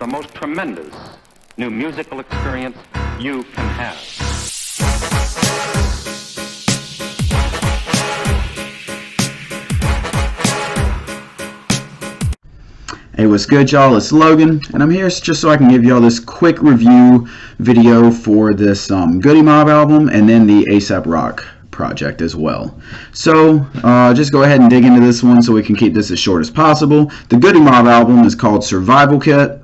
the most tremendous new musical experience you can have. Hey, what's good, y'all? It's Logan, and I'm here just so I can give y'all this quick review video for this Goodie Mob album and then the Aesop Rock project as well. So just go ahead and dig into this one so we can keep this as short as possible. The Goodie Mob album is called Survival Kit,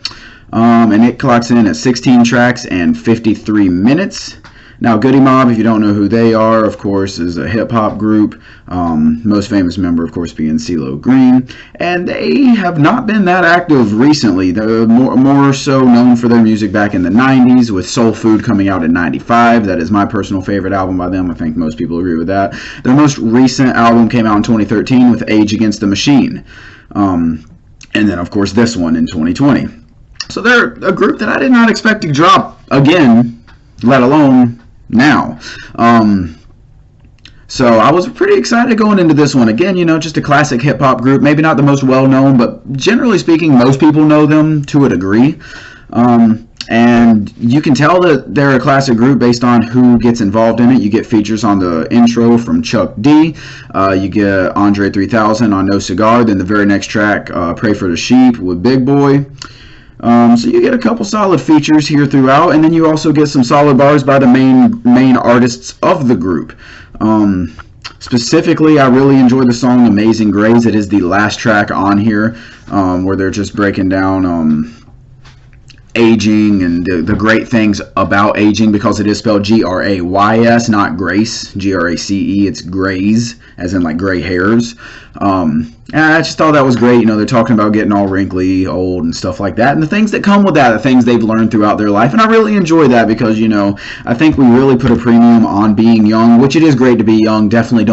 and it clocks in at 16 tracks and 53 minutes. Now, Goodie Mob, if you don't know who they are, of course, is a hip-hop group. Most famous member, of course, being CeeLo Green. And they have not been that active recently. They're more so known for their music back in the 90s, with Soul Food coming out in 95. That is my personal favorite album by them. I think most people agree with that. Their most recent album came out in 2013 with Age Against the Machine. And then, of course, this one in 2020. So they're a group that I did not expect to drop again, let alone now. So I was pretty excited going into this one. Again, you know, just a classic hip-hop group. Maybe not the most well-known, but generally speaking, most people know them to a degree. And you can tell that they're a classic group based on who gets involved in it. You get features on the intro from Chuck D. You get Andre 3000 on No Cigar. Then the very next track, Pray for the Sheep with Big Boy. So you get a couple solid features here throughout, and then you also get some solid bars by the main artists of the group. Specifically, I really enjoy the song Amazing Grace. It is the last track on here, where they're just breaking down aging and the great things about aging, because it is spelled G-R-A-Y-S, not Grace, G-R-A-C-E. It's grays, as in like gray hairs. And I just thought that was great. You know, they're talking about getting all wrinkly, old, and stuff like that, and the things that come with that, the things they've learned throughout their life. And I really enjoy that because, you know, I think we really put a premium on being young, which it is great to be young. Definitely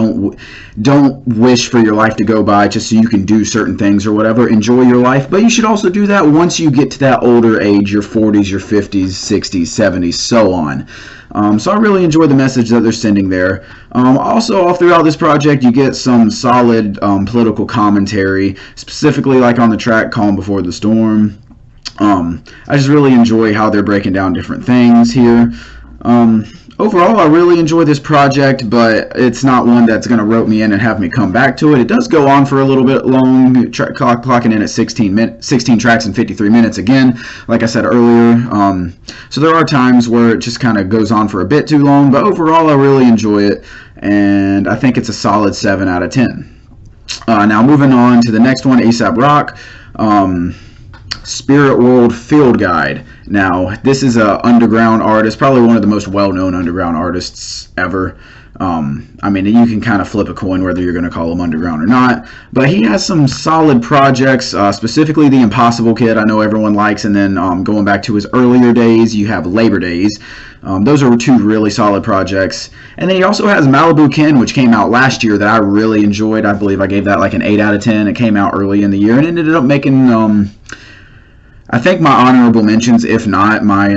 don't wish for your life to go by just so you can do certain things or whatever. Enjoy your life, but you should also do that once you get to that older age, your 40s, your 50s, 60s, 70s, so on. So I really enjoy the message that they're sending there. Also, all throughout this project, you get some solid political commentary, specifically like on the track Calm Before the Storm. I just really enjoy how they're breaking down different things here. Overall, I really enjoy this project, but it's not one that's going to rope me in and have me come back to it. It does go on for a little bit long, clocking in at 16 tracks and 53 minutes again, like I said earlier. So there are times where it just kind of goes on for a bit too long, but overall I really enjoy it, and I think it's a solid 7 out of 10. Now moving on to the next one, Aesop Rock. Spirit World Field Guide. Now, this is an underground artist, probably one of the most well-known underground artists ever. I mean, you can kind of flip a coin whether you're going to call him underground or not, but he has some solid projects, specifically the Impossible Kid, I know everyone likes, and then going back to his earlier days, you have Labor Days. Those are two really solid projects. And then he also has Malibu Ken, which came out last year, that I really enjoyed. I believe I gave that like an 8 out of 10. It came out early in the year, and it ended up making I think my honorable mentions, if not my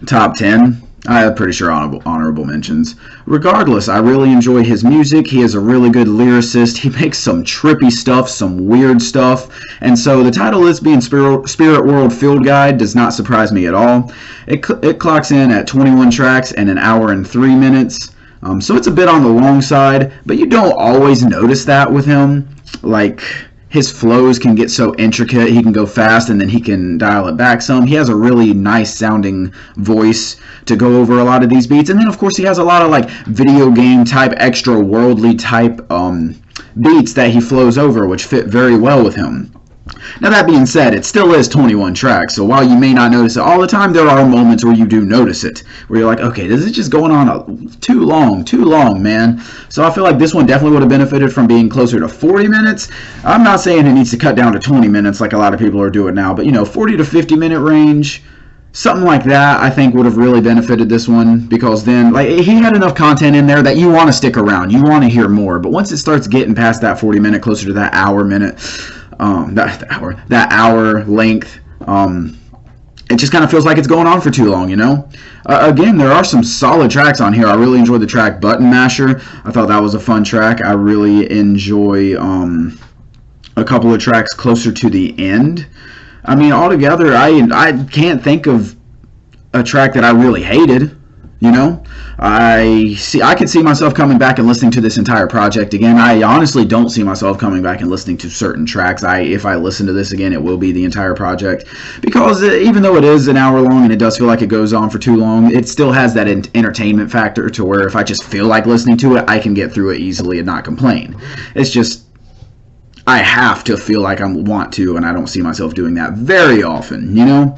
top 10. I'm pretty sure honorable mentions. Regardless, I really enjoy his music. He is a really good lyricist. He makes some trippy stuff, some weird stuff. And so the title is being Spirit World Field Guide does not surprise me at all. It clocks in at 21 tracks and 1 hour and 3 minutes. So it's a bit on the long side, but you don't always notice that with him. Like, his flows can get so intricate. He can go fast and then he can dial it back some. He has a really nice sounding voice to go over a lot of these beats. And then, of course, he has a lot of like video game type, extra worldly type beats that he flows over, which fit very well with him. Now, that being said, it still is 21 tracks, so while you may not notice it all the time, there are moments where you do notice it, where you're like, okay, this is just going on too long, man. So I feel like this one definitely would have benefited from being closer to 40 minutes. I'm not saying it needs to cut down to 20 minutes like a lot of people are doing now, but, you know, 40 to 50 minute range, something like that, I think would have really benefited this one, because then, like, he had enough content in there that you want to stick around, you want to hear more, but once it starts getting past that 40 minute, closer to that hour minute, that hour length, it just kind of feels like it's going on for too long, you know? Again, there are some solid tracks on here. I really enjoyed the track Button Masher. I thought that was a fun track. I really enjoy a couple of tracks closer to the end. I mean, altogether, I can't think of a track that I really hated. You know, I could see myself coming back and listening to this entire project again. I honestly don't see myself coming back and listening to certain tracks. If I listen to this again, it will be the entire project, because even though it is an hour long and it does feel like it goes on for too long, it still has that entertainment factor to where if I just feel like listening to it, I can get through it easily and not complain. It's just I have to feel like I want to, and I don't see myself doing that very often, you know.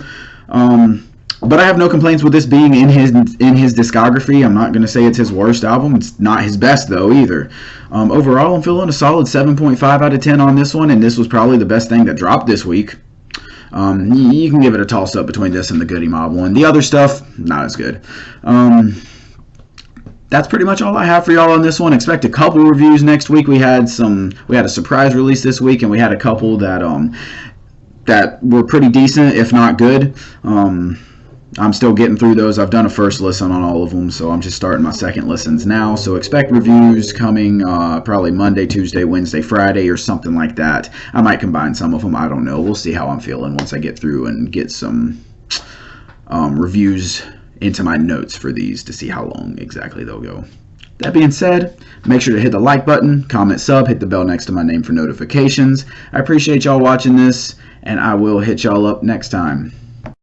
But I have no complaints with this being in his discography. I'm not going to say it's his worst album. It's not his best, though, either. Overall, I'm feeling a solid 7.5 out of 10 on this one, and this was probably the best thing that dropped this week. You can give it a toss-up between this and the Goodie Mob one. The other stuff, not as good. That's pretty much all I have for y'all on this one. Expect a couple reviews next week. We had a surprise release this week, and we had a couple that were pretty decent, if not good. I'm still getting through those. I've done a first listen on all of them, so I'm just starting my second listens now. So expect reviews coming probably Monday, Tuesday, Wednesday, Friday, or something like that. I might combine some of them. I don't know. We'll see how I'm feeling once I get through and get some reviews into my notes for these to see how long exactly they'll go. That being said, make sure to hit the like button, comment, sub, hit the bell next to my name for notifications. I appreciate y'all watching this, and I will hit y'all up next time.